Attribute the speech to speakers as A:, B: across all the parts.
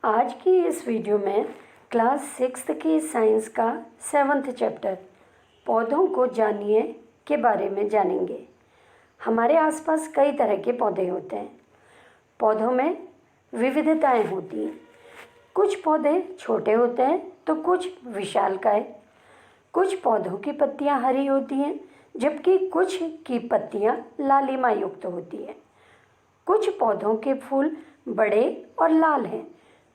A: आज की इस वीडियो में क्लास 6th की साइंस का 7th चैप्टर पौधों को जानिए के बारे में जानेंगे। हमारे आसपास कई तरह के पौधे होते हैं। पौधों में विविधताएं होती हैं। कुछ पौधे छोटे होते हैं तो कुछ विशालकाय। कुछ पौधों की पत्तियां हरी होती हैं जबकि कुछ की पत्तियां लालिमा युक्त होती हैं। कुछ पौधों के फूल बड़े और लाल हैं।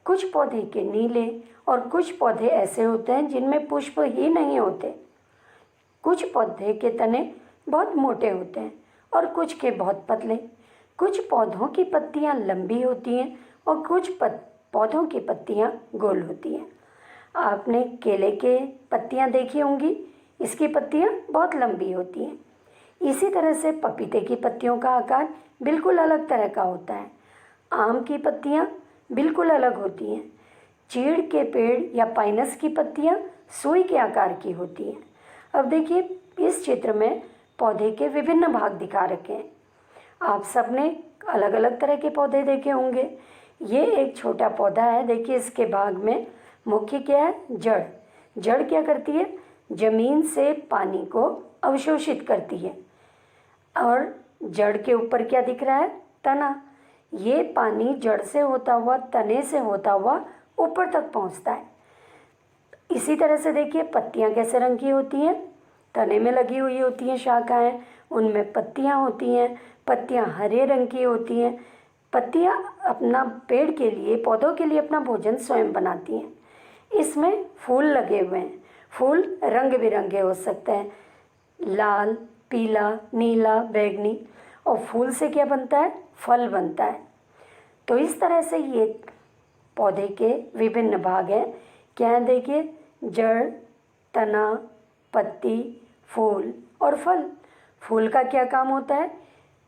A: कुछ पौधे के नीले और कुछ पौधे ऐसे होते हैं जिनमें पुष्प ही नहीं होते। कुछ पौधे के तने बहुत मोटे होते हैं और कुछ के बहुत पतले। कुछ पौधों की पत्तियां लंबी होती हैं और कुछ पौधों की पत्तियां गोल होती हैं। आपने केले के पत्तियां देखी होंगी, इसकी पत्तियां बहुत लंबी होती हैं। इसी तरह से पपीते की पत्तियों का आकार बिल्कुल अलग तरह का होता है। आम की पत्तियां बिल्कुल अलग होती हैं। चीड़ के पेड़ या पाइनस की पत्तियां सुई के आकार की होती हैं। अब देखिए, इस चित्र में पौधे के विभिन्न भाग दिखा रखे हैं। आप सबने अलग अलग तरह के पौधे देखे होंगे। ये एक छोटा पौधा है। देखिए, इसके भाग में मुख्य क्या है? जड़। जड़ क्या करती है? जमीन से पानी को अवशोषित करती है। और जड़ के ऊपर क्या दिख रहा है? तना। ये पानी जड़ से होता हुआ, तने से होता हुआ ऊपर तक पहुंचता है। इसी तरह से देखिए, पत्तियां कैसे रंग की होती हैं? तने में लगी हुई होती हैं शाखाएं, उनमें पत्तियां होती हैं। पत्तियां हरे रंग की होती हैं। पत्तियां अपना पेड़ के लिए, पौधों के लिए अपना भोजन स्वयं बनाती हैं। इसमें फूल लगे हुए हैं। फूल रंग बिरंगे हो सकते हैं, लाल, पीला, नीला, बैंगनी। और फूल से क्या बनता है? फल बनता है। तो इस तरह से ये पौधे के विभिन्न भाग हैं। क्या है? देखिए, जड़, तना, पत्ती, फूल और फल। फूल का क्या काम होता है?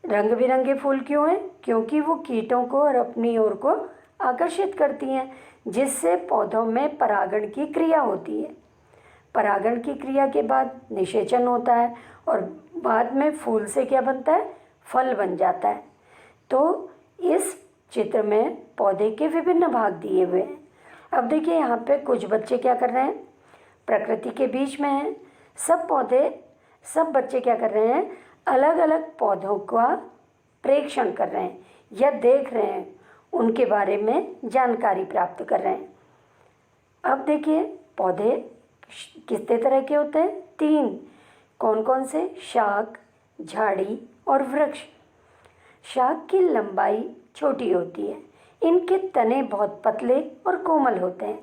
A: रंग बिरंगे फूल क्यों हैं? क्योंकि वो कीटों को और अपनी ओर को आकर्षित करती हैं, जिससे पौधों में परागण की क्रिया होती है। परागण की क्रिया के बाद निषेचन होता है और बाद में फूल से क्या बनता है? फल बन जाता है। तो इस चित्र में पौधे के विभिन्न भाग दिए हुए हैं। अब देखिए, यहाँ पे कुछ बच्चे क्या कर रहे हैं? प्रकृति के बीच में हैं। सब बच्चे क्या कर रहे हैं? अलग अलग पौधों का प्रेक्षण कर रहे हैं या देख रहे हैं, उनके बारे में जानकारी प्राप्त कर रहे हैं। अब देखिए, पौधे कितने तरह के होते हैं? 3। कौन कौन से? शाक, झाड़ी और वृक्ष। शाक की लंबाई छोटी होती है। इनके तने बहुत पतले और कोमल होते हैं।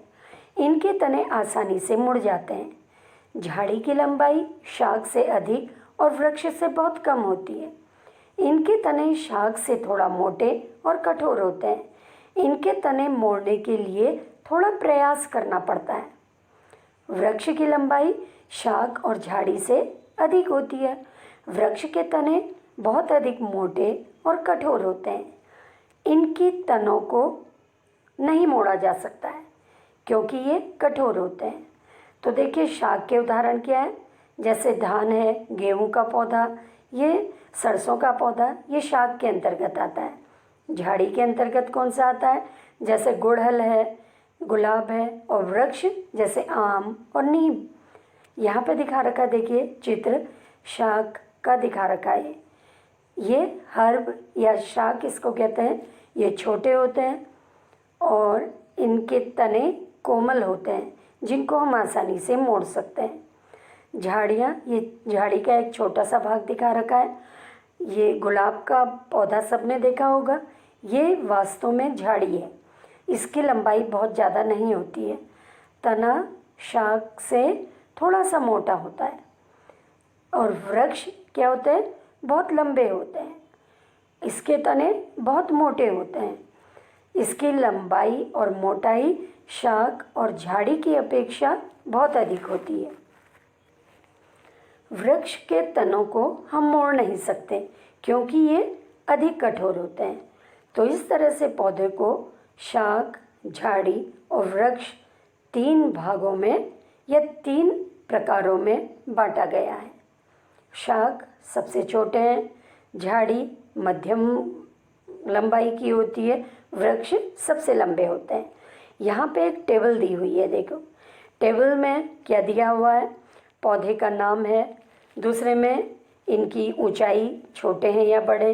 A: इनके तने आसानी से मुड़ जाते हैं। झाड़ी की लंबाई शाक से अधिक और वृक्ष से बहुत कम होती है। इनके तने शाक से थोड़ा मोटे और कठोर होते हैं। इनके तने मोड़ने के लिए थोड़ा प्रयास करना पड़ता है। वृक्ष की लंबाई शाक और झाड़ी से अधिक होती है। वृक्ष के तने बहुत अधिक मोटे और कठोर होते हैं। इनकी तनों को नहीं मोड़ा जा सकता है क्योंकि ये कठोर होते हैं। तो देखिए, शाक के उदाहरण क्या है? जैसे धान है, गेहूं का पौधा, ये सरसों का पौधा, ये शाक के अंतर्गत आता है। झाड़ी के अंतर्गत कौन सा आता है? जैसे गुड़हल है, गुलाब है। और वृक्ष जैसे आम और नीम। यहाँ पे दिखा रखा, देखिए चित्र शाक का दिखा रखा है। ये हर्ब या शाक इसको कहते हैं। ये छोटे होते हैं और इनके तने कोमल होते हैं, जिनको हम आसानी से मोड़ सकते हैं। झाड़ियाँ, ये झाड़ी का एक छोटा सा भाग दिखा रखा है। ये गुलाब का पौधा सबने देखा होगा। ये वास्तव में झाड़ी है। इसकी लंबाई बहुत ज़्यादा नहीं होती है। तना शाक से थोड़ा सा मोटा होता है। और वृक्ष क्या होते हैं? बहुत लंबे होते हैं। इसके तने बहुत मोटे होते हैं। इसकी लंबाई और मोटाई शाक और झाड़ी की अपेक्षा बहुत अधिक होती है। वृक्ष के तनों को हम मोड़ नहीं सकते क्योंकि ये अधिक कठोर होते हैं। तो इस तरह से पौधे को शाक, झाड़ी और वृक्ष 3 भागों में या 3 प्रकारों में बांटा गया है। शाक सबसे छोटे हैं, झाड़ी मध्यम लंबाई की होती है, वृक्ष सबसे लंबे होते हैं। यहाँ पे एक टेबल दी हुई है, देखो टेबल में क्या दिया हुआ है, पौधे का नाम है, दूसरे में इनकी ऊंचाई, छोटे हैं या बड़े,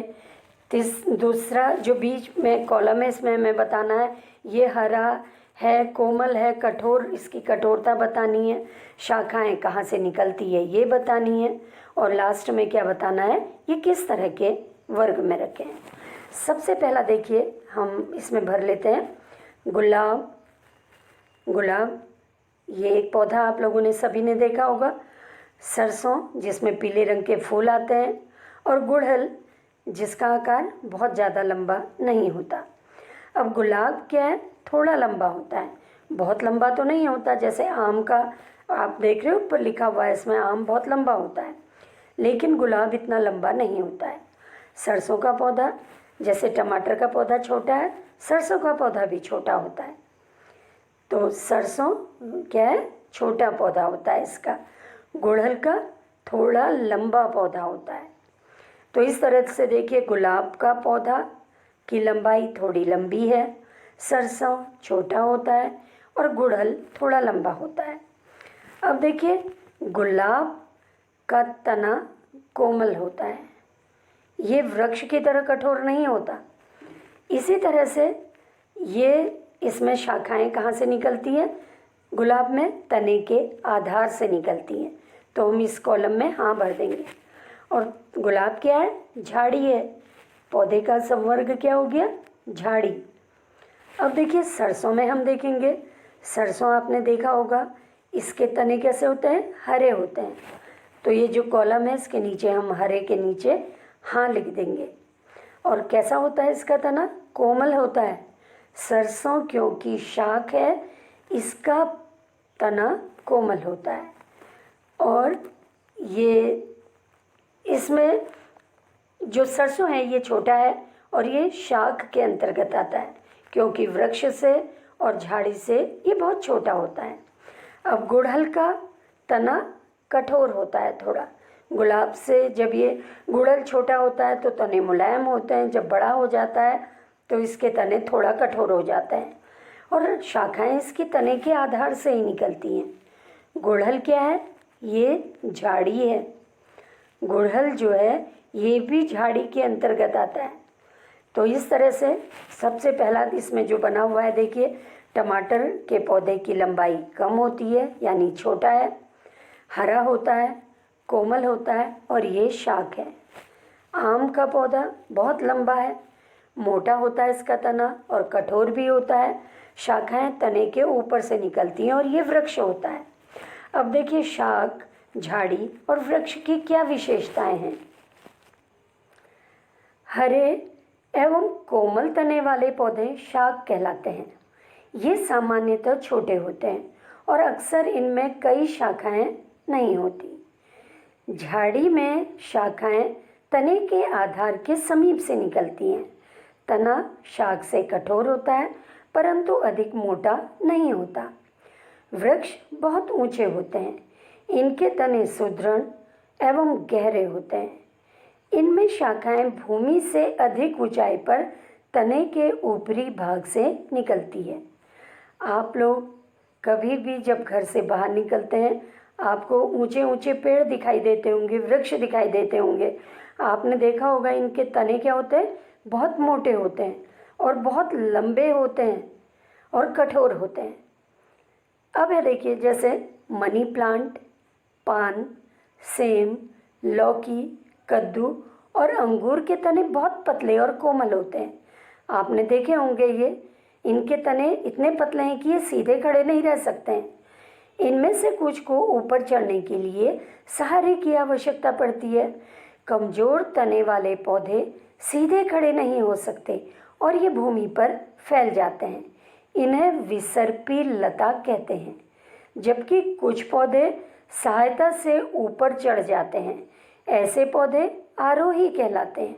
A: दूसरा जो बीच में कॉलम है इसमें हमें बताना है ये हरा है, कोमल है, कठोर, इसकी कठोरता बतानी है, शाखाएं कहाँ से निकलती है ये बतानी है, और लास्ट में क्या बताना है, ये किस तरह के वर्ग में रखे हैं। सबसे पहला देखिए हम इसमें भर लेते हैं गुलाब। गुलाब ये एक पौधा आप लोगों ने सभी ने देखा होगा, सरसों जिसमें पीले रंग के फूल आते हैं, और गुड़हल जिसका आकार बहुत ज़्यादा लंबा नहीं होता। अब गुलाब क्या है, थोड़ा लंबा होता है, बहुत लंबा तो नहीं होता, जैसे आम का आप देख रहे हो ऊपर लिखा हुआ है इसमें आम बहुत लंबा होता है, लेकिन गुलाब इतना लंबा नहीं होता है। सरसों का पौधा, जैसे टमाटर का पौधा छोटा है, सरसों का पौधा भी छोटा होता है। तो सरसों क्या है, छोटा पौधा होता है इसका। गुड़हल का थोड़ा लंबा पौधा होता है। तो इस तरह से देखिए गुलाब का पौधा की लंबाई थोड़ी लंबी है, सरसों छोटा होता है और गुड़हल थोड़ा लंबा होता है। अब देखिए गुलाब का तना कोमल होता है, ये वृक्ष की तरह कठोर नहीं होता। इसी तरह से ये इसमें शाखाएं कहाँ से निकलती हैं, गुलाब में तने के आधार से निकलती हैं। तो हम इस कॉलम में हाँ भर देंगे। और गुलाब क्या है, झाड़ी है, पौधे का संवर्ग क्या हो गया, झाड़ी। अब देखिए सरसों में हम देखेंगे, सरसों आपने देखा होगा इसके तने कैसे होते हैं, हरे होते हैं। तो ये जो कॉलम है इसके नीचे हम हरे के नीचे हाँ लिख देंगे। और कैसा होता है इसका तना, कोमल होता है। सरसों क्योंकि शाख है इसका तना कोमल होता है। और ये इसमें जो सरसों है ये छोटा है और ये शाख के अंतर्गत आता है, क्योंकि वृक्ष से और झाड़ी से ये बहुत छोटा होता है। अब गुड़हल का तना कठोर होता है थोड़ा, गुलाब से जब ये गुड़हल छोटा होता है तो तने मुलायम होते हैं, जब बड़ा हो जाता है तो इसके तने थोड़ा कठोर हो जाते हैं और शाखाएं इसके तने के आधार से ही निकलती हैं। गुड़हल क्या है, ये झाड़ी है, गुड़हल जो है ये भी झाड़ी के अंतर्गत आता है। तो इस तरह से सबसे पहला इसमें जो बना हुआ है देखिए, टमाटर के पौधे की लंबाई कम होती है यानी छोटा है, हरा होता है, कोमल होता है और ये शाख है। आम का पौधा बहुत लंबा है, मोटा होता है इसका तना और कठोर भी होता है, शाखाएं तने के ऊपर से निकलती हैं और ये वृक्ष होता है। अब देखिए शाख, झाड़ी और वृक्ष की क्या विशेषताएं हैं। हरे एवं कोमल तने वाले पौधे शाख कहलाते हैं। ये सामान्यतः छोटे होते हैं और अक्सर इनमें कई शाखाएं नहीं होती। झाड़ी में शाखाएं तने के आधार के समीप से निकलती हैं। तना शाख से कठोर होता है परंतु अधिक मोटा नहीं होता। वृक्ष बहुत ऊंचे होते हैं, इनके तने सुदृढ़ एवं गहरे होते हैं। इनमें शाखाएं भूमि से अधिक ऊंचाई पर तने के ऊपरी भाग से निकलती है। आप लोग कभी भी जब घर से बाहर निकलते हैं आपको ऊंचे ऊंचे पेड़ दिखाई देते होंगे, वृक्ष दिखाई देते होंगे। आपने देखा होगा इनके तने क्या होते हैं, बहुत मोटे होते हैं और बहुत लंबे होते हैं और कठोर होते हैं। अब है देखिए जैसे मनी प्लांट, पान, सेम, लौकी, कद्दू और अंगूर के तने बहुत पतले और कोमल होते हैं। आपने देखे होंगे ये, इनके तने इतने पतले हैं कि ये सीधे खड़े नहीं रह सकते हैं। इनमें से कुछ को ऊपर चढ़ने के लिए सहारे की आवश्यकता पड़ती है। कमजोर तने वाले पौधे सीधे खड़े नहीं हो सकते और ये भूमि पर फैल जाते हैं। इन्हें विसर्पी लता कहते हैं, जबकि कुछ पौधे सहायता से ऊपर चढ़ जाते हैं। ऐसे पौधे आरोही कहलाते हैं।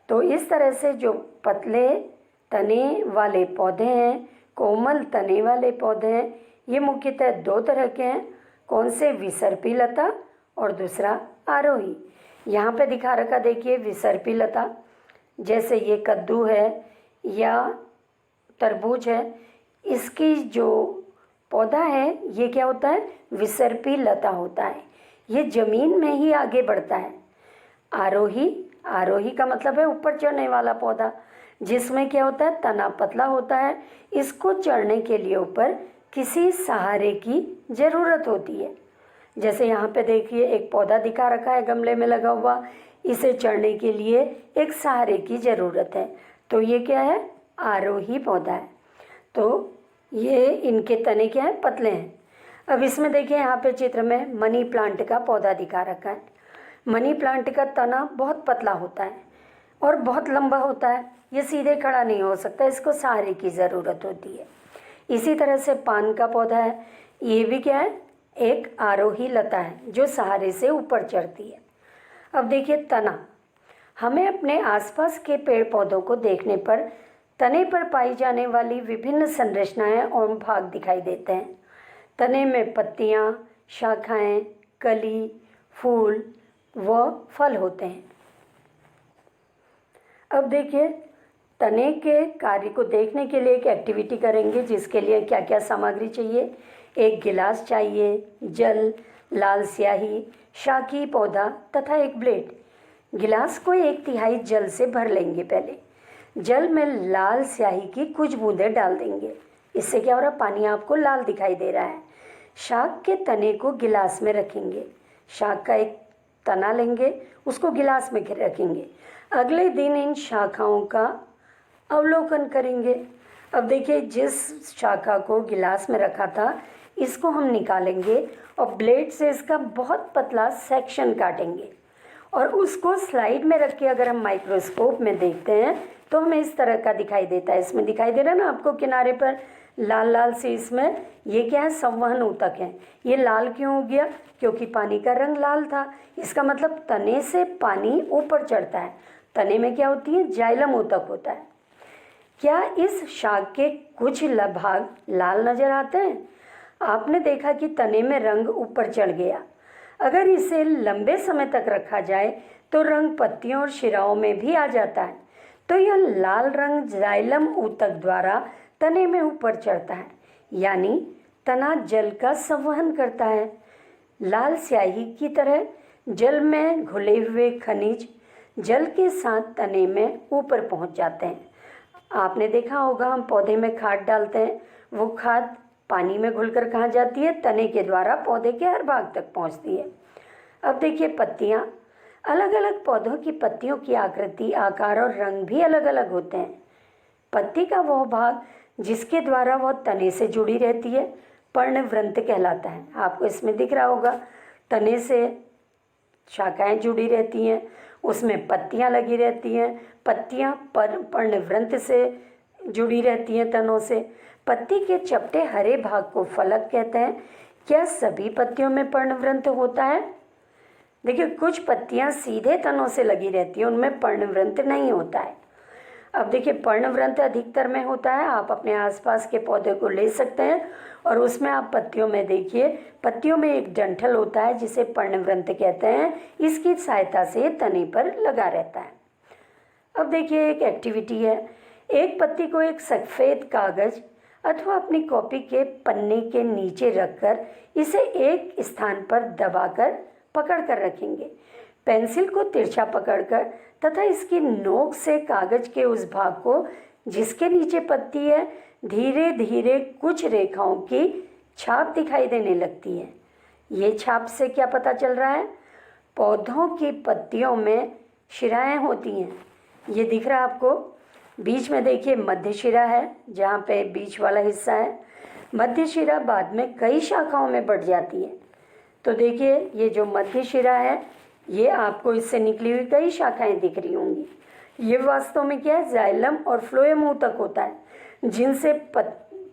A: तो इस तरह से जो पतले तने वाले पौधे हैं, कोमल तने वाले पौधे हैं, ये मुख्यतः दो तरह के हैं। कौन से, विसर्पी लता और दूसरा आरोही। यहाँ पे दिखा रखा देखिए विसर्पी लता, जैसे ये कद्दू है या तरबूज है, इसकी जो पौधा है ये क्या होता है, विसर्पी लता होता है। ये जमीन में ही आगे बढ़ता है। आरोही, आरोही का मतलब है ऊपर चढ़ने वाला पौधा, जिसमें क्या होता है, तना पतला होता है। इसको चढ़ने के लिए ऊपर किसी सहारे की ज़रूरत होती है। जैसे यहाँ पे देखिए एक पौधा दिखा रखा है गमले में लगा हुआ, इसे चढ़ने के लिए एक सहारे की ज़रूरत है। तो ये क्या है, आरोही पौधा है। तो ये इनके तने क्या है, पतले हैं। अब इसमें देखिए यहाँ पे चित्र में मनी प्लांट का पौधा दिखा रखा है। मनी प्लांट का तना बहुत पतला होता है और बहुत लंबा होता है। ये सीधे खड़ा नहीं हो सकता, इसको सहारे की ज़रूरत होती है। इसी तरह से पान का पौधा है, ये भी क्या है, एक आरोही लता है जो सहारे से ऊपर चढ़ती है। अब देखिए तना, हमें अपने आसपास के पेड़ पौधों को देखने पर तने पर पाई जाने वाली विभिन्न संरचनाएं और भाग दिखाई देते हैं। तने में पत्तियां, शाखाएं, कली, फूल व फल होते हैं। अब देखिए तने के कार्य को देखने के लिए एक एक्टिविटी करेंगे, जिसके लिए क्या क्या सामग्री चाहिए। एक गिलास चाहिए, जल, लाल स्याही, शाकी पौधा तथा एक ब्लेड। गिलास को 1/3 जल से भर लेंगे। पहले जल में लाल स्याही की कुछ बूंदें डाल देंगे। इससे क्या हो रहा है, पानी आपको लाल दिखाई दे रहा है। शाक के तने को गिलास में रखेंगे। शाक का एक तना लेंगे, उसको गिलास में रखेंगे। अगले दिन इन शाखाओं का अवलोकन करेंगे। अब देखिए जिस शाखा को गिलास में रखा था, इसको हम निकालेंगे और ब्लेड से इसका बहुत पतला सेक्शन काटेंगे और उसको स्लाइड में रख के अगर हम माइक्रोस्कोप में देखते हैं तो हमें इस तरह का दिखाई देता है। इसमें दिखाई दे रहा है ना आपको किनारे पर लाल लाल से, इसमें ये क्या है, संवहन ऊतक है। ये लाल क्यों हो गया, क्योंकि पानी का रंग लाल था। इसका मतलब तने से पानी ऊपर चढ़ता है। तने में क्या होती है, जाइलम ऊतक होता है। क्या इस शाक के कुछ भाग लाल नजर आते हैं? आपने देखा कि तने में रंग ऊपर चढ़ गया। अगर इसे लंबे समय तक रखा जाए तो रंग पत्तियों और शिराओं में भी आ जाता है। तो यह लाल रंग जाइलम ऊतक द्वारा तने में ऊपर चढ़ता है, यानी तना जल का संवहन करता है। लाल स्याही की तरह जल में घुले हुए खनिज जल के साथ तने में ऊपर पहुंच जाते हैं। आपने देखा होगा हम पौधे में खाद डालते हैं, वो खाद पानी में घुलकर कहाँ जाती है, तने के द्वारा पौधे के हर भाग तक पहुंचती है। अब देखिए पत्तियाँ, अलग अलग पौधों की पत्तियों की आकृति, आकार और रंग भी अलग अलग होते हैं। पत्ती का वह भाग जिसके द्वारा वह तने से जुड़ी रहती है पर्णवृंत कहलाता है। आपको इसमें दिख रहा होगा, तने से शाखाएं जुड़ी रहती हैं, उसमें पत्तियां लगी रहती हैं। पत्तियां पर्णवृंत से जुड़ी रहती हैं तनों से। पत्ती के चपटे हरे भाग को फलक कहते हैं। क्या सभी पत्तियों में पर्णवृंत होता है? देखिए कुछ पत्तियां सीधे तनों से लगी रहती हैं, उनमें पर्णवृंत नहीं होता है। अब देखिए पर्णवृंत अधिकतर में होता है। आप अपने आसपास के पौधे को ले सकते हैं और उसमें आप पत्तियों में देखिए, पत्तियों में एक डंठल होता है जिसे पर्णवृंत कहते हैं। इसकी सहायता से तने पर लगा रहता है। अब देखिए एक एक्टिविटी है। एक पत्ती को एक सफ़ेद कागज अथवा अपनी कॉपी के पन्ने के नीचे रखकर इसे एक स्थान पर दबाकर पकड़ कर रखेंगे। पेंसिल को तिरछा पकड़कर तथा इसकी नोक से कागज के उस भाग को जिसके नीचे पत्ती है, धीरे धीरे कुछ रेखाओं की छाप दिखाई देने लगती है। ये छाप से क्या पता चल रहा है? पौधों की पत्तियों में शिराएं होती हैं। ये दिख रहा है आपको। बीच में देखिए मध्य शिरा है, जहाँ पे बीच वाला हिस्सा है। मध्य शिरा बाद में कई शाखाओं में बढ़ जाती है। तो देखिए ये जो मध्य शिरा है, ये आपको इससे निकली हुई कई शाखाएं दिख रही होंगी। ये वास्तव में क्या है, जाइलम और फ्लोएम ऊतक होता है, जिनसे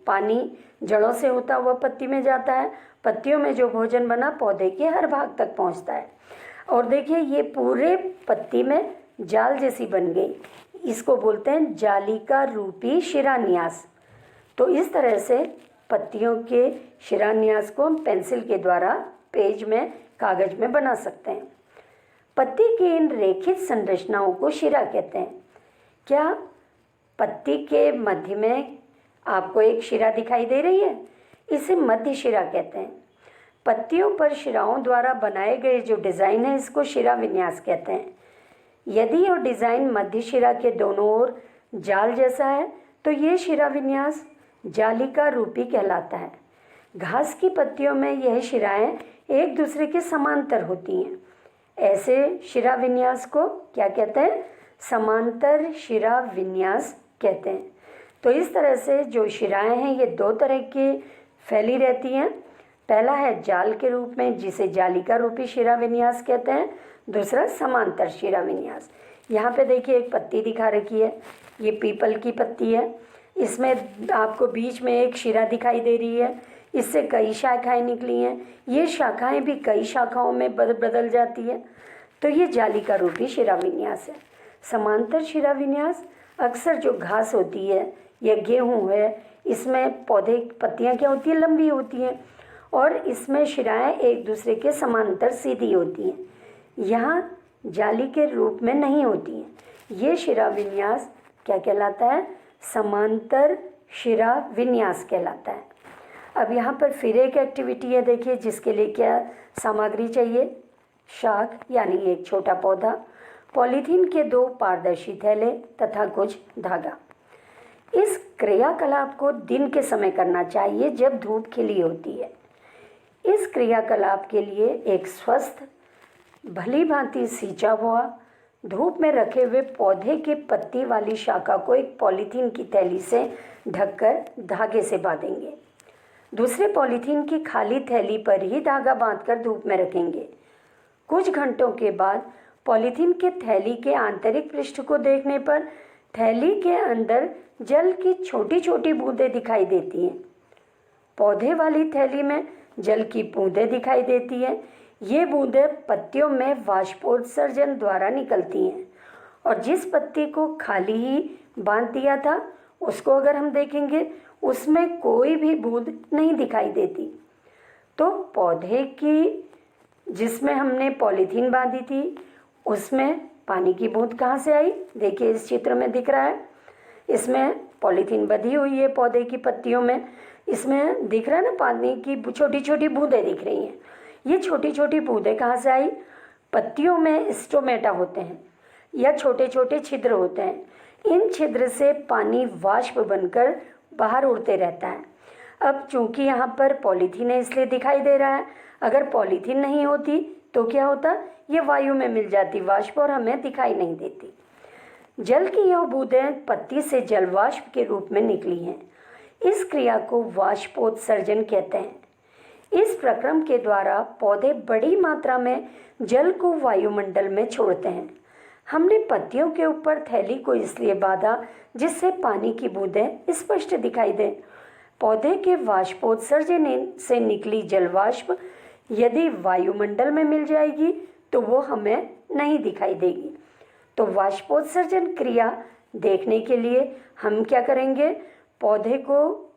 A: पानी जड़ों से होता हुआ पत्ती में जाता है। पत्तियों में जो भोजन बना पौधे के हर भाग तक पहुंचता है। और देखिए ये पूरे पत्ती में जाल जैसी बन गई, इसको बोलते हैं जालिका रूपी शिरान्यास। तो इस तरह से पत्तियों के शिरान्यास को हम पेंसिल के द्वारा पेज में, कागज में बना सकते हैं। पत्ती की इन रेखित संरचनाओं को शिरा कहते हैं। क्या पत्ती के मध्य में आपको एक शिरा दिखाई दे रही है, इसे मध्य शिरा कहते हैं। पत्तियों पर शिराओं द्वारा बनाए गए जो डिज़ाइन है इसको शिरा विन्यास कहते हैं। यदि यह डिज़ाइन मध्य शिरा के दोनों ओर जाल जैसा है तो ये शिरा विन्यास जालिका रूपी कहलाता है। घास की पत्तियों में यह शिराएं एक दूसरे के समांतर होती हैं। ऐसे शिरा विन्यास को क्या कहते हैं? समांतर शिरा विन्यास कहते हैं। तो इस तरह से जो शिराएं हैं ये दो तरह की फैली रहती हैं। पहला है जाल के रूप में जिसे जालिका रूपी शिरा विन्यास कहते हैं, दूसरा समांतर शिरा विन्यास। यहाँ पे देखिए एक पत्ती दिखा रखी है, ये पीपल की पत्ती है। इसमें आपको बीच में एक शिरा दिखाई दे रही है, इससे कई शाखाएं निकली हैं। ये शाखाएं भी कई शाखाओं में बदल जाती है, तो ये जालिका रूपी शिरा विन्यास है। समांतर शिरा विन्यास अक्सर जो घास होती है या गेहूँ है, इसमें पौधे पत्तियाँ क्या होती हैं? लंबी होती हैं और इसमें शिराएं एक दूसरे के समांतर सीधी होती हैं। यहाँ जाली के रूप में नहीं होती हैं। ये शिरा विन्यास क्या कहलाता है? समांतर शिरा विन्यास कहलाता है। अब यहाँ पर फिर एक एक्टिविटी है, देखिए, जिसके लिए क्या सामग्री चाहिए? शाख यानी एक छोटा पौधा, पॉलीथीन के 2 पारदर्शी थैले तथा कुछ धागा। इस क्रियाकलाप को दिन के समय करना चाहिए जब धूप खिली होती है। इस क्रियाकलाप के लिए एक स्वस्थ भली भांति सींचा हुआ धूप में रखे हुए पौधे की पत्ती वाली शाखा को एक पॉलीथीन की थैली से ढककर धागे से बांधेंगे। दूसरे पॉलीथीन की खाली थैली पर ही धागा बांधकर धूप में रखेंगे। कुछ घंटों के बाद पॉलीथीन के थैली के आंतरिक पृष्ठ को देखने पर थैली के अंदर जल की छोटी छोटी बूंदें दिखाई देती हैं। पौधे वाली थैली में जल की बूंदें दिखाई देती हैं। ये बूंदें पत्तियों में वाष्पोत्सर्जन द्वारा निकलती हैं और जिस पत्ती को खाली ही बांध दिया था उसको अगर हम देखेंगे उसमें कोई भी बूंद नहीं दिखाई देती। तो पौधे की जिसमें हमने पॉलीथीन बांधी थी उसमें पानी की बूंद कहाँ से आई? देखिए इस चित्र में दिख रहा है, इसमें पॉलीथीन बंधी हुई है पौधे की पत्तियों में, इसमें दिख रहा है ना, पानी की छोटी छोटी बूंदें दिख रही हैं। ये छोटी छोटी बूंदें कहाँ से आई? पत्तियों में स्टोमेटा होते हैं या छोटे छोटे छिद्र होते हैं। इन छिद्र से पानी वाष्प बनकर बाहर उड़ते रहता है। अब चूंकि यहाँ पर पॉलीथीन है इसलिए दिखाई दे रहा है, अगर पॉलीथीन नहीं होती तो क्या होता? ये वायु में मिल जाती वाष्प और हमें दिखाई नहीं देती। जल की यह बूंदें पत्ती से जलवाष्प के रूप में निकली हैं। इस क्रिया को वाष्पोत्सर्जन कहते हैं। इस प्रक्रम के द्वारा पौधे बड़ी मात्रा में जल को वायुमंडल में छोड़ते हैं। हमने पत्तियों के ऊपर थैली को इसलिए बांधा जिससे पानी की बूंदें स्पष्ट दिखाई दें। पौधे के वाष्पोत्सर्जन से निकली जलवाष्प यदि वायुमंडल में मिल जाएगी तो वो हमें नहीं दिखाई देगी। तो वाष्पोत्सर्जन क्रिया देखने के लिए हम क्या करेंगे? पौधे को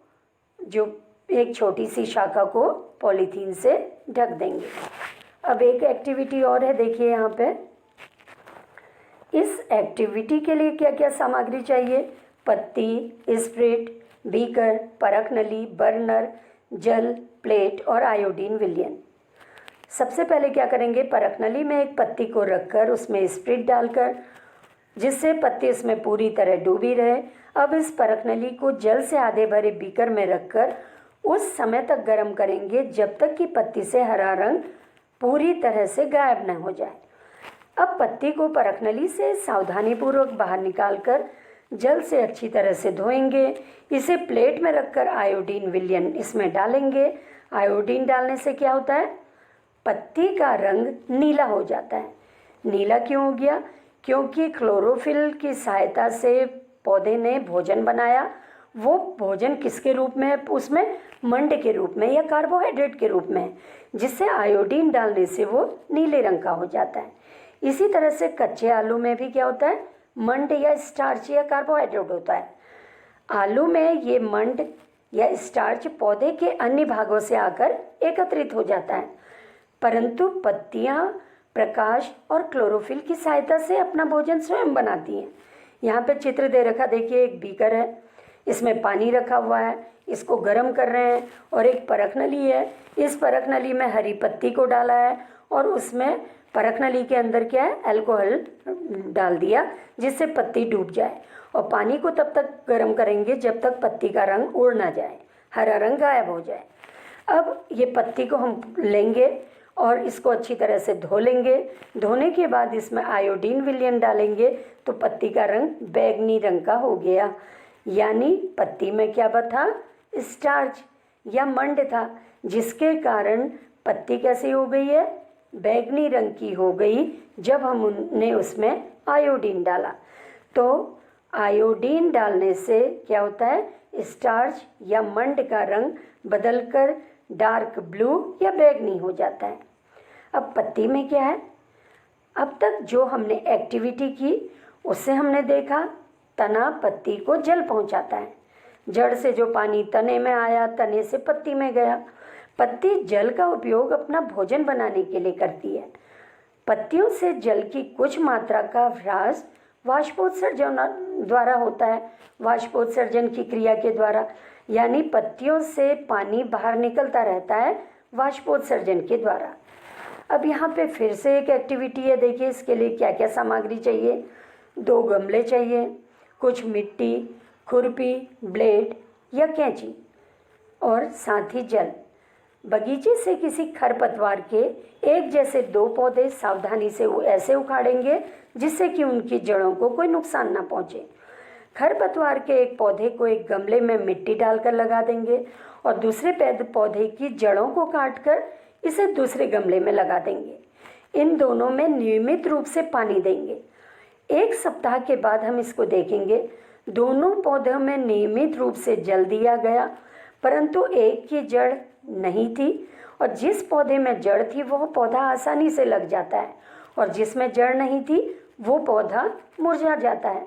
A: जो एक छोटी सी शाखा को पॉलीथीन से ढक देंगे। अब एक एक्टिविटी और है, देखिए यहाँ पे। इस एक्टिविटी के लिए क्या क्या सामग्री चाहिए? पत्ती, स्प्रिट, बीकर, परख नली, बर्नर, जल, प्लेट और आयोडीन विलयन। सबसे पहले क्या करेंगे? परख नली में एक पत्ती को रखकर उसमें स्प्रिट डालकर जिससे पत्ती इसमें पूरी तरह डूबी रहे। अब इस परख नली को जल से आधे भरे बीकर में रखकर उस समय तक गर्म करेंगे जब तक कि पत्ती से हरा रंग पूरी तरह से गायब न हो जाए। अब पत्ती को परख नली से सावधानीपूर्वक बाहर निकालकर जल से अच्छी तरह से धोएंगे। इसे प्लेट में रखकर आयोडीन विलयन इसमें डालेंगे। आयोडीन डालने से क्या होता है? पत्ती का रंग नीला हो जाता है। नीला क्यों हो गया? क्योंकि क्लोरोफिल की सहायता से पौधे ने भोजन बनाया। वो भोजन किसके रूप में है? उसमें मंड के रूप में या कार्बोहाइड्रेट के रूप में, जिससे आयोडीन डालने से वो नीले रंग का हो जाता है। इसी तरह से कच्चे आलू में भी क्या होता है? मंड या स्टार्च या कार्बोहाइड्रेट होता है। आलू में ये मंड या स्टार्च पौधे के अन्य भागों से आकर एकत्रित हो जाता है, परंतु पत्तियां प्रकाश और क्लोरोफिल की सहायता से अपना भोजन स्वयं बनाती हैं। यहाँ पे चित्र दे रखा, देखिए एक बीकर है, इसमें पानी रखा हुआ है, इसको गर्म कर रहे हैं, और एक परख नली है, इस परख नली में हरी पत्ती को डाला है और उसमें परख नली के अंदर क्या है, अल्कोहल डाल दिया जिससे पत्ती डूब जाए, और पानी को तब तक गर्म करेंगे जब तक पत्ती का रंग उड़ ना जाए, हरा रंग गायब हो जाए। अब ये पत्ती को हम लेंगे और इसको अच्छी तरह से धो लेंगे। धोने के बाद इसमें आयोडीन विलयन डालेंगे तो पत्ती का रंग बैंगनी रंग का हो गया, यानी पत्ती में क्या था, स्टार्च या मंड था, जिसके कारण पत्ती कैसी हो गई है, बैंगनी रंग की हो गई जब हमने उसमें आयोडीन डाला। तो आयोडीन डालने से क्या होता है, स्टार्च या मंड का रंग बदलकर डार्क ब्लू या बैंगनी हो जाता है। अब पत्ती में क्या है, अब तक जो हमने एक्टिविटी की उससे हमने देखा तना पत्ती को जल पहुंचाता है, जड़ से जो पानी तने में आया तने से पत्ती में गया। पत्ती जल का उपयोग अपना भोजन बनाने के लिए करती है। पत्तियों से जल की कुछ मात्रा का ह्रास वाष्पोत्सर्जन द्वारा होता है, वाष्पोत्सर्जन की क्रिया के द्वारा, यानी पत्तियों से पानी बाहर निकलता रहता है वाष्पोत्सर्जन के द्वारा। अब यहाँ पे फिर से एक एक्टिविटी है, देखिए इसके लिए क्या क्या सामग्री चाहिए। 2 गमले चाहिए, कुछ मिट्टी, खुरपी, ब्लेड या कैंची और साथ ही जल। बगीचे से किसी खरपतवार के एक जैसे 2 पौधे सावधानी से ऐसे उखाड़ेंगे जिससे कि उनकी जड़ों को कोई नुकसान ना पहुँचे। खरपतवार के एक पौधे को एक गमले में मिट्टी डालकर लगा देंगे और दूसरे पौधे की जड़ों को काटकर इसे दूसरे गमले में लगा देंगे। इन दोनों में नियमित रूप से पानी देंगे। 1 सप्ताह के बाद हम इसको देखेंगे। दोनों पौधों में नियमित रूप से जल दिया गया, परंतु एक की जड़ नहीं थी, और जिस पौधे में जड़ थी वह पौधा आसानी से लग जाता है, और जिसमें जड़ नहीं थी वो पौधा मुरझा जाता है।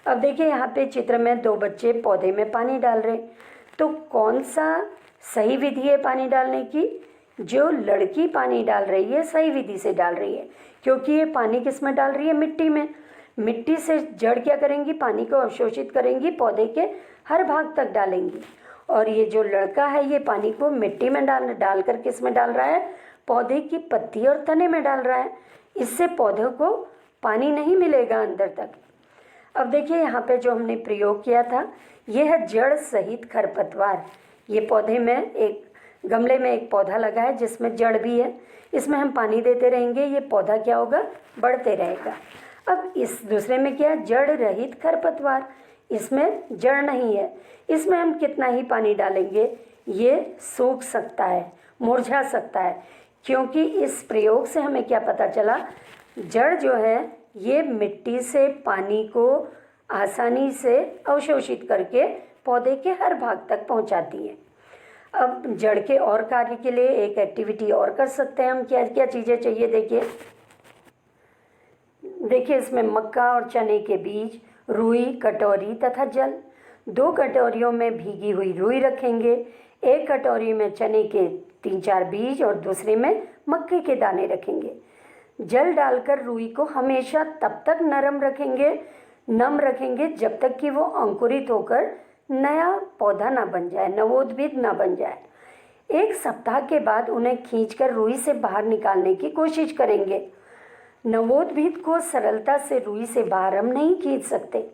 A: अब देखिए यहाँ पे चित्र में 2 बच्चे पौधे में पानी डाल रहे हैं, तो कौन सा सही विधि है पानी डालने की? जो लड़की पानी डाल रही है सही विधि से डाल रही है, क्योंकि ये पानी किस में डाल रही है, मिट्टी में। मिट्टी से जड़ क्या करेंगी, पानी को अवशोषित करेंगी, पौधे के हर भाग तक डालेंगी। और ये जो लड़का है ये पानी को मिट्टी में डालकर किस में डाल रहा है, पौधे की पत्ती और तने में डाल रहा है। इससे पौधे को पानी नहीं मिलेगा अंदर तक। अब देखिए यहाँ पे जो हमने प्रयोग किया था ये है जड़ सहित खरपतवार। ये पौधे में एक गमले में एक पौधा लगा है जिसमें जड़ भी है, इसमें हम पानी देते रहेंगे, ये पौधा क्या होगा, बढ़ते रहेगा। अब इस दूसरे में क्या है, जड़ रहित खरपतवार, इसमें जड़ नहीं है, इसमें हम कितना ही पानी डालेंगे ये सूख सकता है, मुरझा सकता है, क्योंकि इस प्रयोग से हमें क्या पता चला, जड़ जो है ये मिट्टी से पानी को आसानी से अवशोषित करके पौधे के हर भाग तक पहुंचाती है। अब जड़ के और कार्य के लिए एक एक्टिविटी और कर सकते हैं हम। क्या क्या चीज़ें चाहिए, देखिए इसमें मक्का और चने के बीज, रुई, कटोरी तथा जल। 2 कटोरियों में भीगी हुई रुई रखेंगे, एक कटोरी में चने के 3-4 बीज और दूसरे में मक्के के दाने रखेंगे। जल डालकर रुई को हमेशा तब तक नम रखेंगे जब तक कि वो अंकुरित होकर नया पौधा ना बन जाए, नवोद्भिद ना बन जाए। 1 सप्ताह के बाद उन्हें खींचकर रुई से बाहर निकालने की कोशिश करेंगे। नवोद्भिद को सरलता से रुई से बाहर हम नहीं खींच सकते।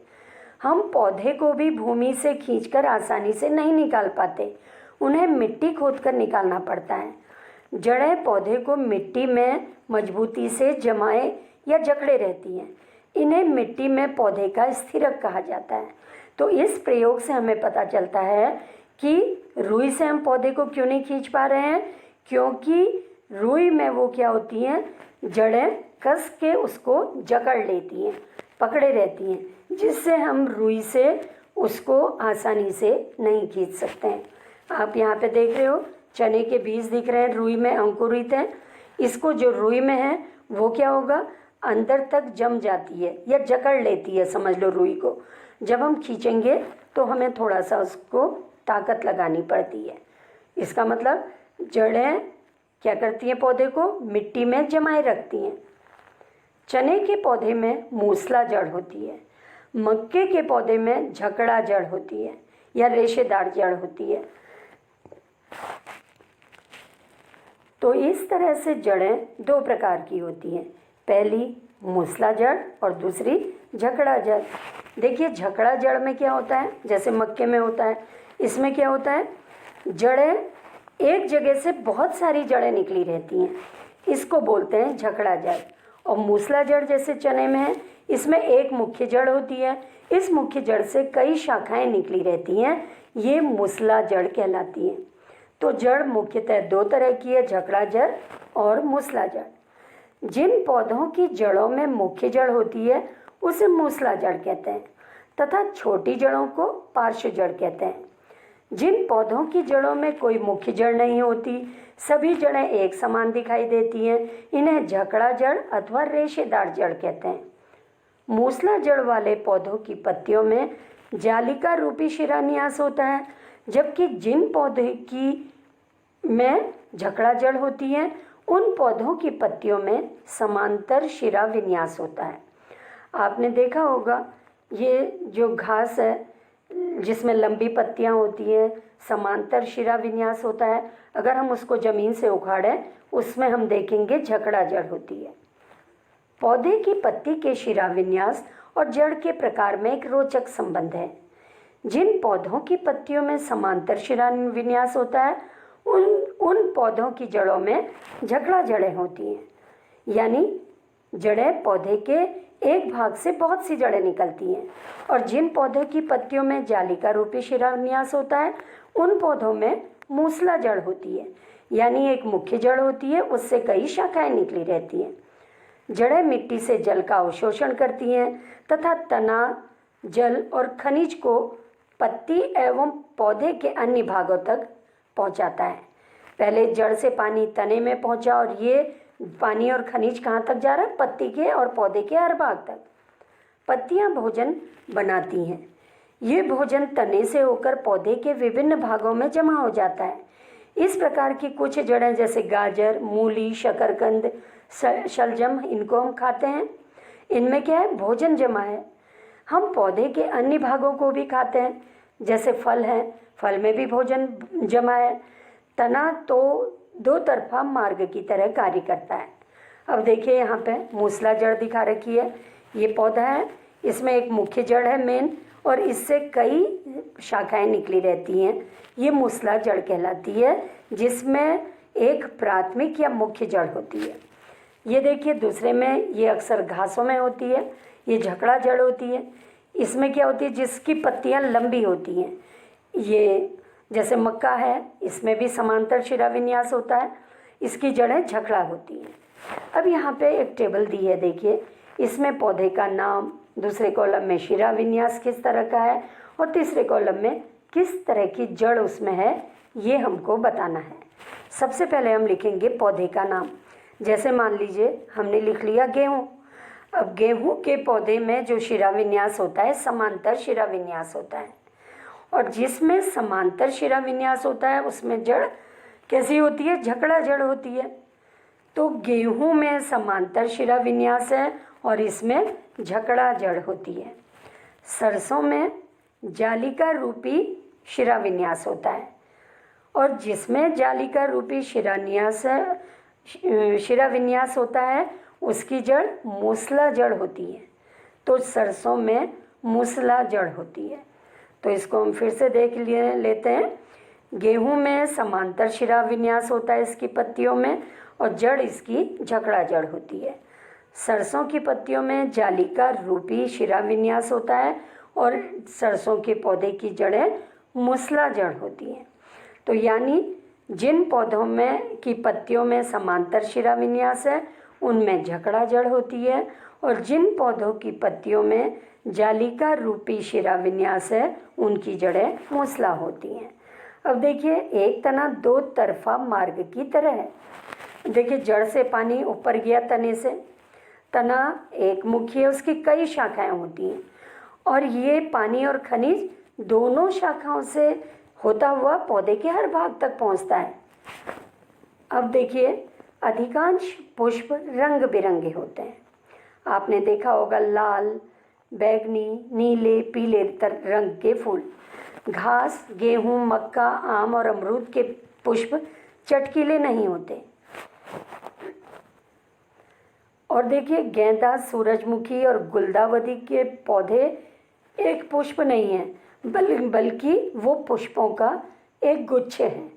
A: हम पौधे को भी भूमि से खींचकर आसानी से नहीं निकाल पाते, उन्हें मिट्टी खोदकर निकालना पड़ता है। जड़ें पौधे को मिट्टी में मजबूती से जमाए या जकड़े रहती हैं, इन्हें मिट्टी में पौधे का स्थिरक कहा जाता है। तो इस प्रयोग से हमें पता चलता है कि रुई से हम पौधे को क्यों नहीं खींच पा रहे हैं, क्योंकि रुई में वो क्या होती हैं, जड़ें कस के उसको जकड़ लेती हैं, पकड़े रहती हैं, जिससे हम रुई से उसको आसानी से नहीं खींच सकते हैं। आप यहाँ पे देख रहे हो चने के बीज दिख रहे हैं, रुई में अंकुरित हैं। इसको जो रुई में है वो क्या होगा, अंदर तक जम जाती है या जकड़ लेती है, समझ लो रुई को। जब हम खींचेंगे तो हमें थोड़ा सा उसको ताकत लगानी पड़ती है। इसका मतलब जड़ें क्या करती हैं, पौधे को मिट्टी में जमाए रखती हैं। चने के पौधे में मूसला जड़ होती है, मक्के के पौधे में झकड़ा जड़ होती है। या रेशेदार जड़ होती है। तो इस तरह से जड़ें दो प्रकार की होती हैं, पहली मूसला जड़ और दूसरी झकड़ा जड़। देखिए झकड़ा जड़ में क्या होता है, जैसे मक्के में होता है, इसमें क्या होता है, जड़ें एक जगह से बहुत सारी जड़ें निकली रहती हैं, इसको बोलते हैं झकड़ा जड़। और मूसला जड़ जैसे चने में है, इसमें एक मुख्य जड़ होती है, इस मुख्य जड़ से कई शाखाएं निकली रहती हैं, ये मूसला जड़ कहलाती हैं। तो जड़ मुख्यतः दो तरह की है, झकड़ा जड़ और मूसला जड़। जिन पौधों की जड़ों में मुख्य जड़ होती है उसे मूसला जड़ कहते हैं तथा छोटी जड़ों को पार्श्व जड़ कहते हैं। जिन पौधों की जड़ों में कोई मुख्य जड़ नहीं होती, सभी जड़ें एक समान दिखाई देती हैं, इन्हें झकड़ा जड़ अथवा रेशेदार जड़ कहते हैं। मूसला जड़ वाले पौधों की पत्तियों में जालिका रूपी शिरान्यास होता है, जबकि जिन पौधे की में झकड़ा जड़ होती है उन पौधों की पत्तियों में समांतर शिरा विन्यास होता है। आपने देखा होगा ये जो घास है जिसमें लंबी पत्तियां होती हैं, समांतर शिरा विन्यास होता है, अगर हम उसको ज़मीन से उखाड़ें उसमें हम देखेंगे झकड़ा जड़ होती है। पौधे की पत्ती के शिरा विन्यास और जड़ के प्रकार में एक रोचक संबंध है। जिन पौधों की पत्तियों में समांतर शिरा विन्यास होता है उन पौधों की जड़ों में झकड़ा जड़ें होती हैं, यानी जड़ें पौधे के एक भाग से बहुत सी जड़ें निकलती हैं। और जिन पौधों की पत्तियों में जालिका रूपी शिरान्यास होता है उन पौधों में मूसला जड़ होती है, यानी एक मुख्य जड़ होती है, उससे कई शाखाएं निकली रहती हैं। जड़ें मिट्टी से जल का अवशोषण करती हैं तथा तना जल और खनिज को पत्ती एवं पौधे के अन्य भागों तक पहुंचाता है। पहले जड़ से पानी तने में पहुंचा और ये पानी और खनिज कहाँ तक जा रहा है, पत्ती के और पौधे के हर भाग तक। पत्तियां भोजन बनाती हैं, ये भोजन तने से होकर पौधे के विभिन्न भागों में जमा हो जाता है। इस प्रकार की कुछ जड़ें जैसे गाजर, मूली, शकरकंद, शलजम, इनको हम खाते हैं। इनमें क्या है, भोजन जमा है। हम पौधे के अन्य भागों को भी खाते हैं, जैसे फल है, फल में भी भोजन जमा है। तना तो दो तरफा मार्ग की तरह कार्य करता है। अब देखिए यहाँ पे मूसला जड़ दिखा रखी है, ये पौधा है, इसमें एक मुख्य जड़ है मेन और इससे कई शाखाएं निकली रहती हैं, ये मूसला जड़ कहलाती है, जिसमें एक प्राथमिक या मुख्य जड़ होती है। ये देखिए दूसरे में, ये अक्सर घासों में होती है, ये झकड़ा जड़ होती है। इसमें क्या होती है, जिसकी पत्तियां लंबी होती हैं, ये जैसे मक्का है, इसमें भी समांतर शिरा विन्यास होता है, इसकी जड़ें झकड़ा होती हैं। अब यहाँ पे एक टेबल दी है, देखिए इसमें पौधे का नाम, दूसरे कॉलम में शिरा विन्यास किस तरह का है और तीसरे कॉलम में किस तरह की जड़ उसमें है, ये हमको बताना है। सबसे पहले हम लिखेंगे पौधे का नाम। जैसे मान लीजिए हमने लिख लिया गेहूँ। अब गेहूँ के पौधे में जो शिरा विन्यास होता है समांतर शिरा विन्यास होता है, और जिसमें समांतर शिरा विन्यास होता है उसमें जड़ कैसी होती है, झकड़ा जड़ होती है। तो गेहूं में समांतर शिरा विन्यास है और इसमें झकड़ा जड़ होती है। सरसों में जालिका रूपी शिरा विन्यास होता है और जिसमें जालिका रूपी शिरा विन्यास होता है उसकी जड़ मूसला जड़ होती है। तो सरसों में मूसला जड़ होती है। तो इसको हम फिर से देख लेते हैं। गेहूं में समांतर शिरा विन्यास होता है इसकी पत्तियों में और जड़ इसकी झकड़ा जड़ होती है। सरसों की पत्तियों में जालिका रूपी शिरा विन्यास होता है और सरसों के पौधे की जड़ें मूसला जड़ होती हैं। तो यानी जिन पौधों में की पत्तियों में समांतर शिरा विन्यास है उनमें झकड़ा जड़ होती है और जिन पौधों की पत्तियों में जालिका रूपी शिरा विन्यास है उनकी जड़ें मूसला होती हैं। अब देखिए एक तना दो तरफा मार्ग की तरह है। देखिए जड़ से पानी ऊपर गया तने से, तना एक मुख्य है, उसकी कई शाखाएं होती हैं और ये पानी और खनिज दोनों शाखाओं से होता हुआ पौधे के हर भाग तक पहुंचता है। अब देखिए अधिकांश पुष्प रंग बिरंगे होते हैं। आपने देखा होगा लाल, बैगनी, नीले, पीले रंग के फूल। घास, गेहूँ, मक्का, आम और अमरूद के पुष्प चटकीले नहीं होते। और देखिए, गेंदा, सूरजमुखी और गुलदावदी के पौधे एक पुष्प नहीं है, बल्कि वो पुष्पों का एक गुच्छ है,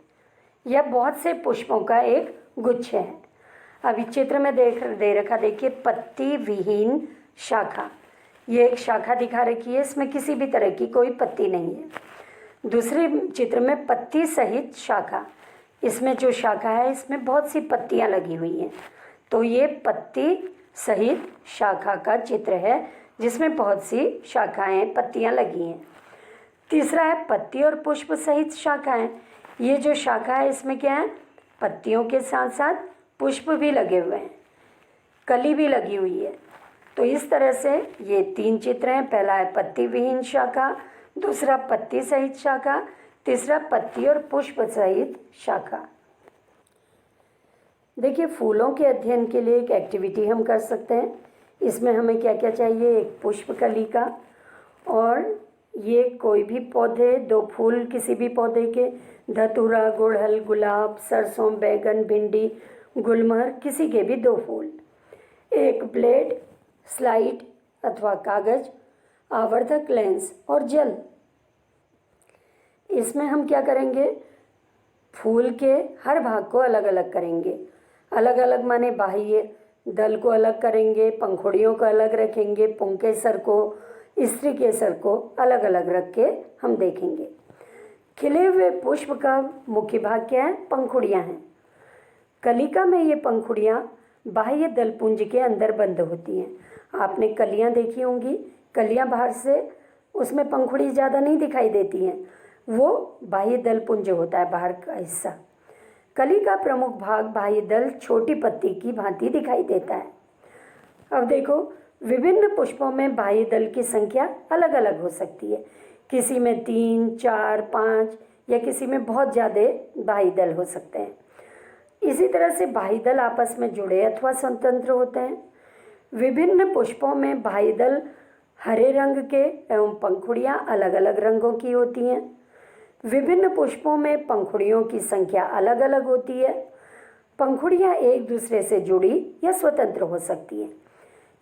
A: या बहुत से पुष्पों का एक गुच्छ है। अभी चित्र में दे रखा, देखिए, पत्ती विहीन शाखा। ये एक शाखा दिखा रखी है, इसमें किसी भी तरह की कोई पत्ती नहीं है। दूसरे चित्र में पत्ती सहित शाखा, इसमें जो शाखा है इसमें बहुत सी पत्तियां लगी हुई हैं। तो ये पत्ती सहित शाखा का चित्र है, जिसमें बहुत सी शाखाएं, पत्तियां लगी हैं। तीसरा है पत्ती और पुष्प सहित शाखाएं। ये जो शाखा है इसमें क्या है, पत्तियों के साथ साथ पुष्प भी लगे हुए हैं, कली भी लगी हुई है। तो इस तरह से ये 3 चित्र हैं। पहला है पत्ती विहीन शाखा, दूसरा पत्ती सहित शाखा, तीसरा पत्ती और पुष्प सहित शाखा। देखिए, फूलों के अध्ययन के लिए एक एक्टिविटी हम कर सकते हैं। इसमें हमें क्या क्या चाहिए, एक पुष्प कली का, और ये कोई भी पौधे, 2 फूल किसी भी पौधे के, धतूरा, गुड़हल, गुलाब, सरसों, बैगन, भिंडी, गुलमोहर किसी के भी 2 फूल, एक ब्लेड, स्लाइड अथवा कागज, आवर्धक लेंस और जल। इसमें हम क्या करेंगे, फूल के हर भाग को अलग अलग करेंगे। अलग अलग माने बाह्य दल को अलग करेंगे, पंखुड़ियों को अलग रखेंगे, पुंकेसर को, स्त्री केसर को अलग अलग रख के हम देखेंगे। खिले हुए पुष्प का मुख्य भाग क्या है, पंखुड़ियाँ हैं। कलिका में ये पंखुड़ियाँ बाह्य दलपुंज के अंदर बंद होती हैं। आपने कलियाँ देखी होंगी, कलियाँ बाहर से, उसमें पंखुड़ी ज़्यादा नहीं दिखाई देती हैं, वो बाह्य दलपुंज होता है बाहर का हिस्सा। कली का प्रमुख भाग बाह्य दल छोटी पत्ती की भांति दिखाई देता है। अब देखो, विभिन्न पुष्पों में बाह्य दल की संख्या अलग अलग हो सकती है। किसी में 3, 4, 5 या किसी में बहुत ज़्यादा बाह्य दल हो सकते हैं। इसी तरह से बाह्य दल आपस में जुड़े अथवा स्वतंत्र होते हैं। विभिन्न पुष्पों में बाह्य दल हरे रंग के एवं पंखुड़ियाँ अलग अलग रंगों की होती हैं। विभिन्न पुष्पों में पंखुड़ियों की संख्या अलग अलग होती है। पंखुड़ियाँ एक दूसरे से जुड़ी या स्वतंत्र हो सकती हैं।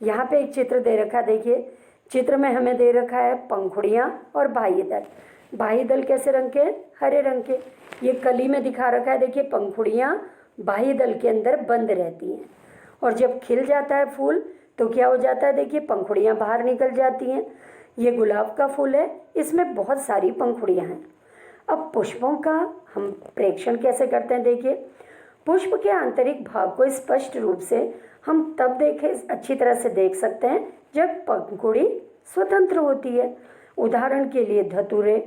A: यहाँ पे एक चित्र दे रखा, देखिए, चित्र में हमें दे रखा है पंखुड़ियाँ और बाह्य दल। बाह्य दल कैसे रंग के, हरे रंग के। ये कली में दिखा रखा है, देखिए, पंखुड़ियाँ बाह्य दल के अंदर बंद रहती हैं, और जब खिल जाता है फूल तो क्या हो जाता है, देखिए, पंखुड़ियाँ बाहर निकल जाती हैं। ये गुलाब का फूल है, इसमें बहुत सारी पंखुड़ियाँ हैं। अब पुष्पों का हम प्रेक्षण कैसे करते हैं, देखिए, पुष्प के आंतरिक भाग को स्पष्ट रूप से हम तब अच्छी तरह से देख सकते हैं जब पंखुड़ी स्वतंत्र होती है। उदाहरण के लिए धतूरे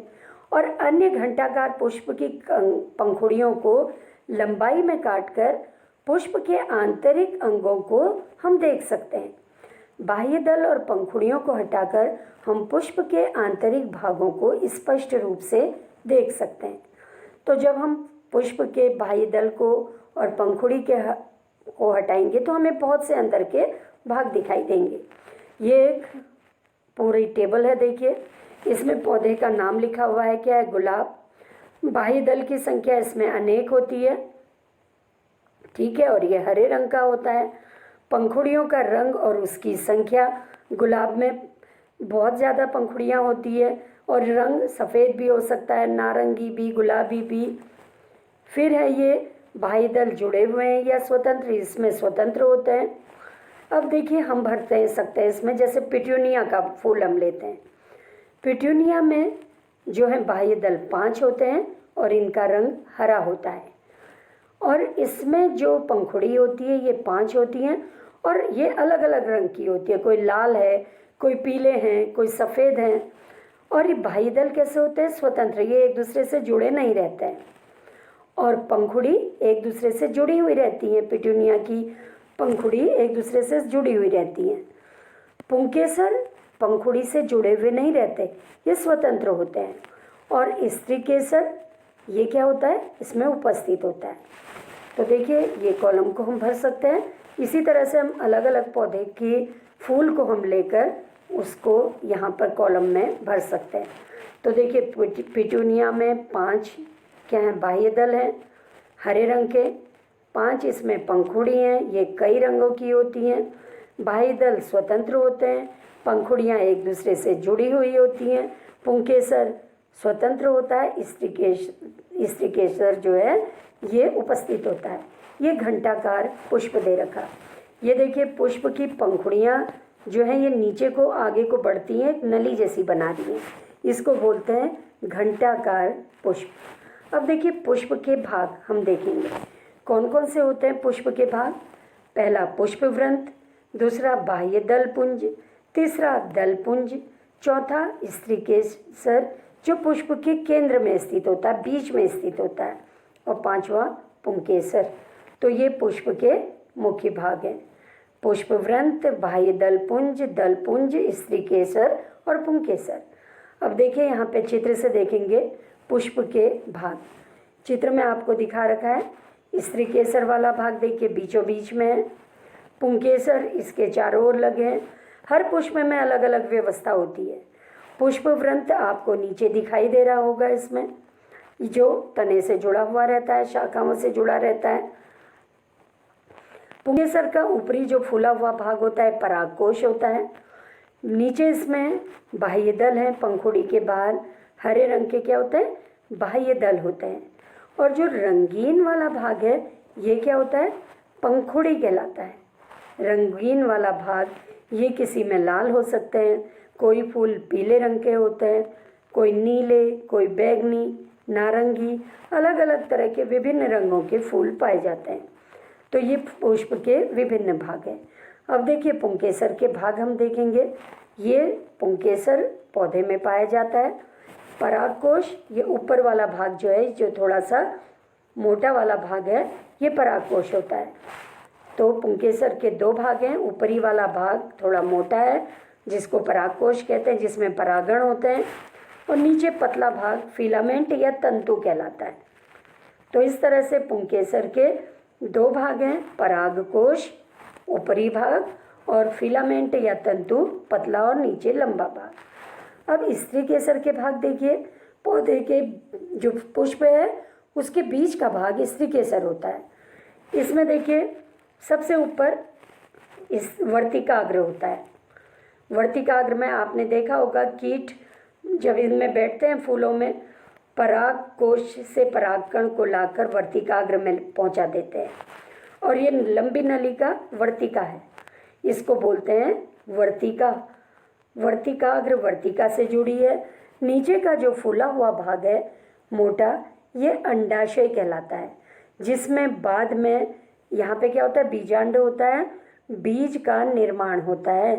A: और अन्य घंटाकार पुष्प की पंखुड़ियों को लंबाई में काटकर पुष्प के आंतरिक अंगों को हम देख सकते हैं। बाह्य दल और पंखुड़ियों को हटाकर हम पुष्प के आंतरिक भागों को स्पष्ट रूप से देख सकते हैं। तो जब हम पुष्प के बाह्य दल को और पंखुड़ी को हटाएंगे तो हमें बहुत से अंदर के भाग दिखाई देंगे। ये एक पूरी टेबल है, देखिए, इसमें पौधे का नाम लिखा हुआ है, क्या है, गुलाब। बाह्य दल की संख्या इसमें अनेक होती है, ठीक है, और ये हरे रंग का होता है। पंखुड़ियों का रंग और उसकी संख्या, गुलाब में बहुत ज़्यादा पंखुड़ियाँ होती है और रंग सफ़ेद भी हो सकता है, नारंगी भी, गुलाबी भी। फिर है ये बाह्य दल जुड़े हुए हैं या स्वतंत्र, इसमें स्वतंत्र होते हैं। अब देखिए, हम भरते सकते हैं इसमें, जैसे पिट्यूनिया का फूल हम लेते हैं। पिट्यूनिया में जो है बाह्य दल 5 होते हैं और इनका रंग हरा होता है, और इसमें जो पंखुड़ी होती है ये 5 होती हैं, और ये अलग अलग रंग की होती है, कोई लाल है, कोई पीले हैं, कोई सफ़ेद हैं। और ये बाह्य दल कैसे होते हैं, स्वतंत्र, ये एक दूसरे से जुड़े नहीं रहते हैं, और पंखुड़ी एक दूसरे से जुड़ी हुई रहती है। पिट्यूनिया की पंखुड़ी एक दूसरे से जुड़ी हुई रहती हैं। पुंकेसर पंखुड़ी से जुड़े हुए नहीं रहते, ये स्वतंत्र होते हैं। और स्त्री केसर ये क्या होता है, इसमें उपस्थित होता है। तो देखिए, ये कॉलम को हम भर सकते हैं। इसी तरह से हम अलग अलग पौधे के फूल को हम लेकर उसको यहाँ पर कॉलम में भर सकते हैं। तो देखिए पिटूनिया में 5 क्या हैं, बाह्य दल हैं हरे रंग के, 5 इसमें पंखुड़ी हैं, ये कई रंगों की होती हैं। बाह्य दल स्वतंत्र होते हैं, पंखुड़ियाँ एक दूसरे से जुड़ी हुई होती हैं। पुंकेसर स्वतंत्र होता है, स्त्रीकेसर जो है ये उपस्थित होता है। ये घंटाकार पुष्प दे रखा। ये देखिए पुष्प की पंखुड़ियाँ जो है ये नीचे को आगे को बढ़ती हैं, एक नली जैसी बना रही हैं, इसको बोलते हैं घंटाकार पुष्प। अब देखिए पुष्प के भाग हम देखेंगे कौन कौन से होते हैं पुष्प के भाग। पहला पुष्पवृंत, दूसरा बाह्य दल पुंज, तीसरा दल पुंज, चौथा स्त्रीकेसर जो पुष्प के केंद्र में स्थित होता है, बीच में स्थित होता है, और पांचवा पुंकेसर। तो ये पुष्प के मुख्य भाग हैं, पुष्पवृंत, बाह्य दल पुंज, स्त्रीकेसर और पुंकेसर। अब देखिए यहाँ पे चित्र से देखेंगे पुष्प के भाग। चित्र में आपको दिखा रखा है स्त्रीकेसर वाला भाग देखिए बीचों बीच में है, पुंकेसर इसके चारों ओर लगे हैं। हर पुष्प में अलग अलग व्यवस्था होती है। पुष्पवृंत आपको नीचे दिखाई दे रहा होगा, इसमें जो तने से जुड़ा हुआ रहता है, शाखाओं से जुड़ा रहता है। पुंकेसर का ऊपरी जो फूला हुआ भाग होता है परागकोश होता है। नीचे इसमें बाह्य दल हैं, पंखुड़ी के बाहर हरे रंग के क्या होते हैं, बाह्य दल होते हैं। और जो रंगीन वाला भाग है ये क्या होता है, पंखुड़ी कहलाता है। रंगीन वाला भाग ये किसी में लाल हो सकते हैं, कोई फूल पीले रंग के होते हैं, कोई नीले, कोई बैंगनी, नारंगी, अलग अलग तरह के विभिन्न रंगों के फूल पाए जाते हैं। तो ये पुष्प के विभिन्न भाग हैं। अब देखिए पुंकेसर के भाग हम देखेंगे। ये पुंकेसर पौधे में पाया जाता है। परागकोश ये ऊपर वाला भाग जो है, जो थोड़ा सा मोटा वाला भाग है, ये परागकोश होता है। तो पुंकेसर के 2 भाग हैं, ऊपरी वाला भाग थोड़ा मोटा है जिसको परागकोश कहते हैं, जिसमें परागण होते हैं, और नीचे पतला भाग फिलामेंट या तंतु कहलाता है। तो इस तरह से पुंकेसर के 2 भाग हैं, परागकोश ऊपरी भाग और फिलामेंट या तंतु पतला और नीचे लंबा भाग। अब स्त्रीकेसर के भाग देखिए, पौधे के जो पुष्प है उसके बीच का भाग स्त्रीकेसर होता है। इसमें देखिए सबसे ऊपर इस वर्तिकाग्र होता है। वर्तिकाग्र में आपने देखा होगा कीट जब इनमें बैठते हैं फूलों में, पराग कोश से परागकण को लाकर वर्तिकाग्र में पहुंचा देते हैं, और ये लंबी नलिका वर्तिका है, इसको बोलते हैं वर्तिका। वर्तिकाग्र वर्तिका से जुड़ी है। नीचे का जो फूला हुआ भाग है मोटा, ये अंडाशय कहलाता है, जिसमें बाद में यहाँ पे क्या होता है, बीजांड होता है, बीज का निर्माण होता है।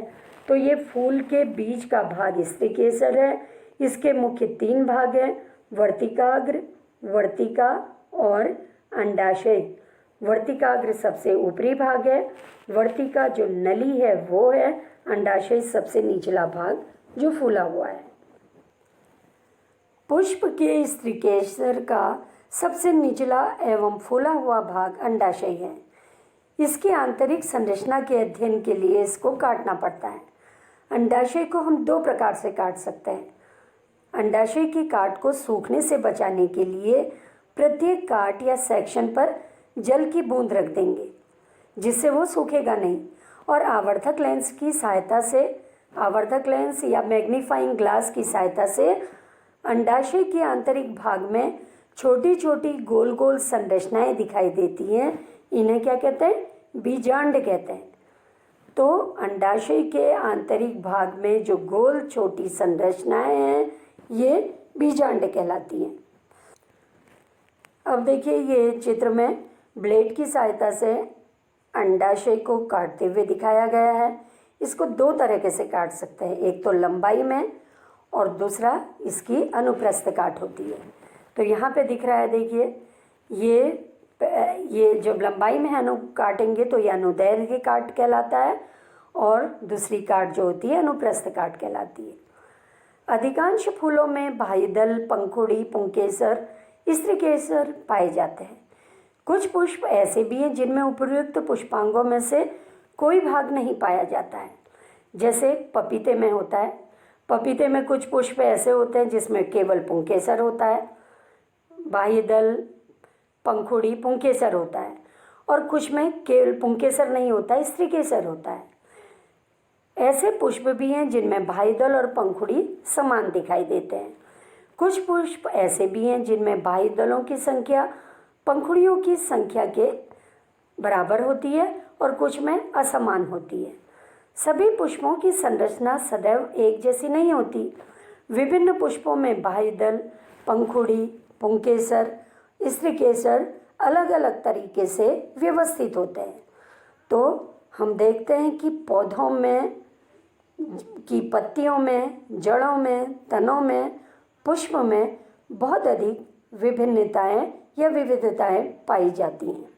A: तो ये फूल के बीज का भाग स्त्रीकेसर है। इसके मुख्य 3 भाग हैं, वर्तिकाग्र, वर्तिका और अंडाशय। वर्तिकाग्र सबसे ऊपरी भाग है, वर्तिका जो नली है वो है, अंडाशय सबसे निचला भाग जो फूला हुआ है। पुष्प के स्त्रीकेसर का सबसे निचला एवं फूला हुआ भाग अंडाशय है। इसकी आंतरिक संरचना के अध्ययन के लिए इसको काटना पड़ता है। अंडाशय को हम 2 प्रकार से काट सकते हैं। अंडाशय की काट को सूखने से बचाने के लिए प्रत्येक काट या सेक्शन पर जल की बूंद रख देंगे, जिससे वो सूखेगा नहीं, और आवर्धक लेंस की सहायता से, आवर्धक लेंस या मैग्नीफाइंग ग्लास की सहायता से अंडाशय के आंतरिक भाग में छोटी छोटी गोल गोल संरचनाएं दिखाई देती हैं। इन्हें क्या कहते हैं, बीजांड कहते हैं। तो अंडाशय के आंतरिक भाग में जो गोल छोटी संरचनाएं हैं ये बीजांड कहलाती हैं। अब देखिए ये चित्र में ब्लेड की सहायता से अंडाशय को काटते हुए दिखाया गया है। इसको 2 तरीके से काट सकते हैं, एक तो लंबाई में और दूसरा इसकी अनुप्रस्थ काट होती है। तो यहाँ पे दिख रहा है देखिए, ये जब लंबाई में काटेंगे तो ये अनुदैर्घ्य काट कहलाता है, और दूसरी काट जो होती है अनुप्रस्थ काट कहलाती है। अधिकांश फूलों में बाह्यदल, पंखुड़ी, पुंकेसर, स्त्रीकेसर पाए जाते हैं। कुछ पुष्प ऐसे भी हैं जिनमें उपर्युक्त पुष्पांगों में से कोई भाग नहीं पाया जाता है, जैसे पपीते में होता है। पपीते में कुछ पुष्प ऐसे होते हैं जिसमें केवल पुंकेसर होता है, बाह्य दल, पंखुड़ी, पुंकेसर होता है, और कुछ में केवल पुंकेसर नहीं होता है, स्त्रीकेसर होता है। ऐसे पुष्प भी हैं जिनमें बाह्य दल और पंखुड़ी समान दिखाई देते हैं। कुछ पुष्प ऐसे भी हैं जिनमें बाह्य दलों की संख्या पंखुड़ियों की संख्या के बराबर होती है और कुछ में असमान होती है। सभी पुष्पों की संरचना सदैव एक जैसी नहीं होती। विभिन्न पुष्पों में बाह्य दल, पंखुड़ी, पुंकेसर, स्त्रीकेसर अलग अलग तरीके से व्यवस्थित होते हैं। तो हम देखते हैं कि पौधों में, की पत्तियों में, जड़ों में, तनों में, पुष्प में बहुत अधिक विभिन्नताएं या विविधताएं पाई जाती हैं।